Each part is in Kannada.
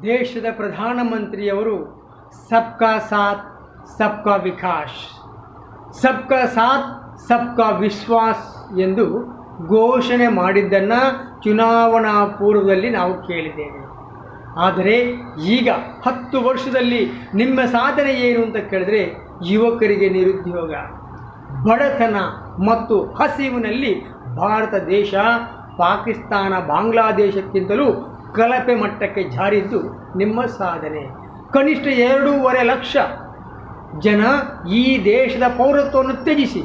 ದೇಶದ ಪ್ರಧಾನಮಂತ್ರಿಯವರು ಸಬ್ಕಾ ಸಾಥ್ ಸಬ್ಕಾ ವಿಕಾಸ್, ಸಬ್ಕಾ ಸಾಥ್ ಸಬ್ಕಾ ವಿಶ್ವಾಸ್ ಎಂದು ಘೋಷಣೆ ಮಾಡಿದ್ದನ್ನು ಚುನಾವಣಾ ಪೂರ್ವದಲ್ಲಿ ನಾವು ಕೇಳಿದ್ದೇವೆ. ಆದರೆ ಈಗ 10 ವರ್ಷದಲ್ಲಿ ನಿಮ್ಮ ಸಾಧನೆ ಏನು ಅಂತ ಕೇಳಿದ್ರೆ ಯುವಕರಿಗೆ ನಿರುದ್ಯೋಗ, ಬಡತನ ಮತ್ತು ಹಸಿವಿನಲ್ಲಿ ಭಾರತ ದೇಶ ಪಾಕಿಸ್ತಾನ ಬಾಂಗ್ಲಾದೇಶಕ್ಕಿಂತಲೂ ಕಳಪೆ ಮಟ್ಟಕ್ಕೆ ಜಾರಿದ್ದು ನಿಮ್ಮ ಸಾಧನೆ. ಕನಿಷ್ಠ 2.5 ಲಕ್ಷ ಜನ ಈ ದೇಶದ ಪೌರತ್ವವನ್ನು ತ್ಯಜಿಸಿ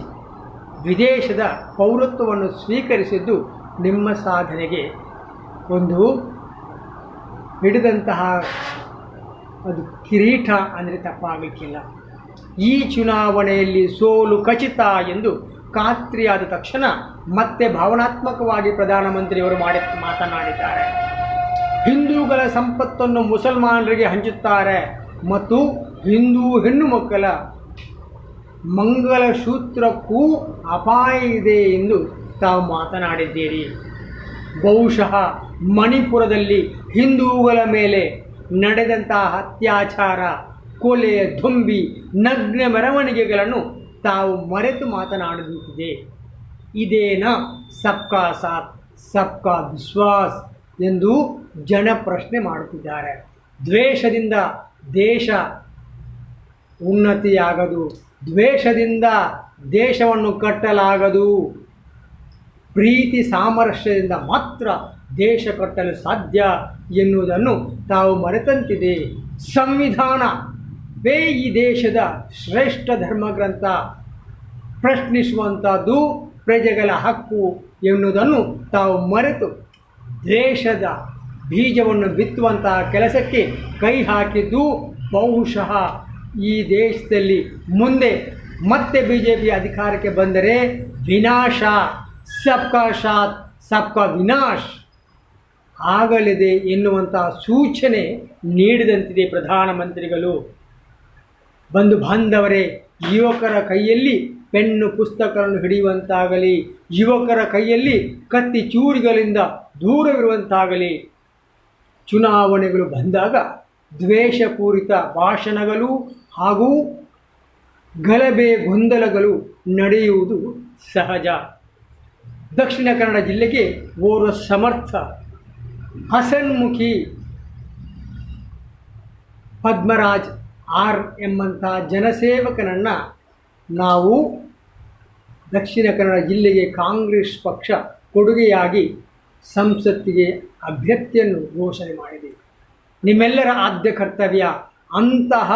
ವಿದೇಶದ ಪೌರತ್ವವನ್ನು ಸ್ವೀಕರಿಸಿದ್ದು ನಿಮ್ಮ ಸಾಧನೆಗೆ ಒಂದು ಹಿಡಿದಂತಹ ಅದು ಕಿರೀಟ ಅಂದರೆ ತಪ್ಪಾಗಲಿಕ್ಕಿಲ್ಲ. ಈ ಚುನಾವಣೆಯಲ್ಲಿ ಸೋಲು ಖಚಿತ ಎಂದು ಖಾತ್ರಿಯಾದ ತಕ್ಷಣ ಮತ್ತೆ ಭಾವನಾತ್ಮಕವಾಗಿ ಪ್ರಧಾನಮಂತ್ರಿಯವರು ಮಾತನಾಡಿದ್ದಾರೆ. ಹಿಂದೂಗಳ ಸಂಪತ್ತನ್ನು ಮುಸಲ್ಮಾನರಿಗೆ ಹಂಚುತ್ತಾರೆ ಮತ್ತು ಹಿಂದೂ ಹೆಣ್ಣು ಮಕ್ಕಳ ಮಂಗಲಸೂತ್ರಕ್ಕೂ ಅಪಾಯ ಇದೆ ಎಂದು ತಾವು ಮಾತನಾಡಿದ್ದೀರಿ. ಬಹುಶಃ ಮಣಿಪುರದಲ್ಲಿ ಹಿಂದೂಗಳ ಮೇಲೆ ನಡೆದಂತಹ ಅತ್ಯಾಚಾರ, ಕೊಲೆ, ದೊಂಬಿ, ನಗ್ನ ಮೆರವಣಿಗೆಗಳನ್ನು ತಾವು ಮರೆತು ಮಾತನಾಡಬೇಕಿದೆ. ಇದೇನಾ ಸಬ್ಕಾ ಸಾಥ್ ಸಬ್ಕಾ ವಿಶ್ವಾಸ್ ಎಂದು ಜನ ಪ್ರಶ್ನೆ ಮಾಡುತ್ತಿದ್ದಾರೆ. ದ್ವೇಷದಿಂದ ದೇಶ ಉನ್ನತಿಯಾಗದು, ದ್ವೇಷದಿಂದ ದೇಶವನ್ನು ಕಟ್ಟಲಾಗದು. ಪ್ರೀತಿ ಸಾಮರಸ್ಯದಿಂದ ಮಾತ್ರ ದೇಶ ಕಟ್ಟಲು ಸಾಧ್ಯ ಎನ್ನುವುದನ್ನು ತಾವು ಮರೆತಂತಿದೆ. ಸಂವಿಧಾನವೇ ಈ ದೇಶದ ಶ್ರೇಷ್ಠ ಧರ್ಮಗ್ರಂಥ. ಪ್ರಶ್ನಿಸುವಂಥದ್ದು ಪ್ರಜೆಗಳ ಹಕ್ಕು ಎನ್ನುವುದನ್ನು ತಾವು ಮರೆತು ದೇಶದ ಬೀಜವನ್ನು ಬಿತ್ತುವಂತಹ ಕೆಲಸಕ್ಕೆ ಕೈ ಹಾಕಿದ್ದು ಬಹುಶಃ ಈ ದೇಶದಲ್ಲಿ ಮುಂದೆ ಮತ್ತೆ BJP ಅಧಿಕಾರಕ್ಕೆ ಬಂದರೆ ವಿನಾಶ, ಸಬ್ಕಾ ಸಾಥ್ ಸಬ್ಕಾ ವಿನಾಶ್ ಆಗಲಿದೆ ಎನ್ನುವಂತಹ ಸೂಚನೆ ನೀಡಿದಂತಿದೆ ಪ್ರಧಾನಮಂತ್ರಿಗಳು. ಬಂಧು ಬಾಂಧವರೇ, ಯುವಕರ ಕೈಯಲ್ಲಿ ಪೆನ್ನು ಪುಸ್ತಕಗಳನ್ನು ಹಿಡಿಯುವಂತಾಗಲಿ, ಯುವಕರ ಕೈಯಲ್ಲಿ ಕತ್ತಿ ಚೂರಿಗಳಿಂದ ದೂರವಿರುವಂತಾಗಲಿ. ಚುನಾವಣೆಗಳು ಬಂದಾಗ ದ್ವೇಷಪೂರಿತ ಭಾಷಣಗಳು ಹಾಗೂ ಗಲಭೆ ಗೊಂದಲಗಳು ನಡೆಯುವುದು ಸಹಜ. ದಕ್ಷಿಣ ಕನ್ನಡ ಜಿಲ್ಲೆಗೆ ಓರ್ವ ಸಮರ್ಥ, ಹಸನ್ಮುಖಿ ಪದ್ಮರಾಜ್ ಆರ್ ಎಂಬಂಥ ಜನಸೇವಕನನ್ನು ನಾವು ದಕ್ಷಿಣ ಕನ್ನಡ ಜಿಲ್ಲೆಗೆ ಕಾಂಗ್ರೆಸ್ ಪಕ್ಷ ಕೊಡುಗೆಯಾಗಿ ಸಂಸತ್ತಿಗೆ ಅಭ್ಯರ್ಥಿಯನ್ನು ಘೋಷಣೆ ಮಾಡಿದೆ. ನಿಮ್ಮೆಲ್ಲರ ಆದ್ಯ ಕರ್ತವ್ಯ ಅಂತಹ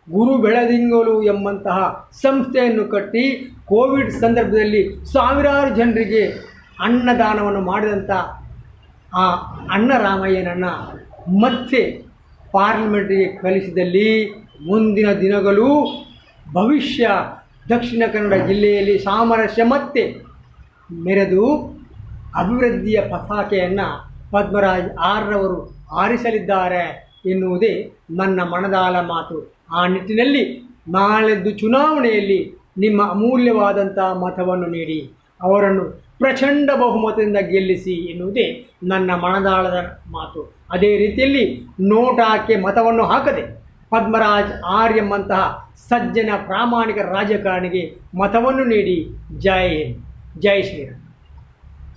ಗುರು ಬೆಳದಿಂಗಳು ಎಂಬಂತಹ ಸಂಸ್ಥೆಯನ್ನು ಕಟ್ಟಿ ಕೋವಿಡ್ ಸಂದರ್ಭದಲ್ಲಿ ಸಾವಿರಾರು ಜನರಿಗೆ ಅನ್ನದಾನವನ್ನು ಮಾಡಿದಂಥ ಆ ಅಣ್ಣರಾಮಯ್ಯನನ್ನು ಮತ್ತೆ ಪಾರ್ಲಿಮೆಂಟಿಗೆ ಕಳಿಸಿದಲ್ಲಿ ಮುಂದಿನ ದಿನಗಳು ಭವಿಷ್ಯ ದಕ್ಷಿಣ ಕನ್ನಡ ಜಿಲ್ಲೆಯಲ್ಲಿ ಸಾಮರಸ್ಯ ಮತ್ತೆ ಮೆರೆದು ಅಭಿವೃದ್ಧಿಯ ಪತಾಕೆಯನ್ನು ಪದ್ಮರಾಜ್ ಆರ್ರವರು ಹಾರಿಸಲಿದ್ದಾರೆ ಎನ್ನುವುದೇ ನನ್ನ ಮನದಾಳ ಮಾತು. ಆ ನಿಟ್ಟಿನಲ್ಲಿ ನಾಳೆದ್ದು ಚುನಾವಣೆಯಲ್ಲಿ ನಿಮ್ಮ ಅಮೂಲ್ಯವಾದಂಥ ಮತವನ್ನು ನೀಡಿ ಅವರನ್ನು ಪ್ರಚಂಡ ಬಹುಮತದಿಂದ ಗೆಲ್ಲಿಸಿ ಎನ್ನುವುದೇ ನನ್ನ ಮನದಾಳದ ಮಾತು. ಅದೇ ರೀತಿಯಲ್ಲಿ ನೋಟಾಕ್ಕೆ ಮತವನ್ನು ಹಾಕದೆ ಪದ್ಮರಾಜ್ ಆರ್ ಎಂಬಂತಹ ಸಜ್ಜನ ಪ್ರಾಮಾಣಿಕ ರಾಜಕಾರಣಿಗೆ ಮತವನ್ನು ನೀಡಿ. ಜೈ ಹಿಂದ್, ಜೈ ಶ್ರೀರಾಮ್.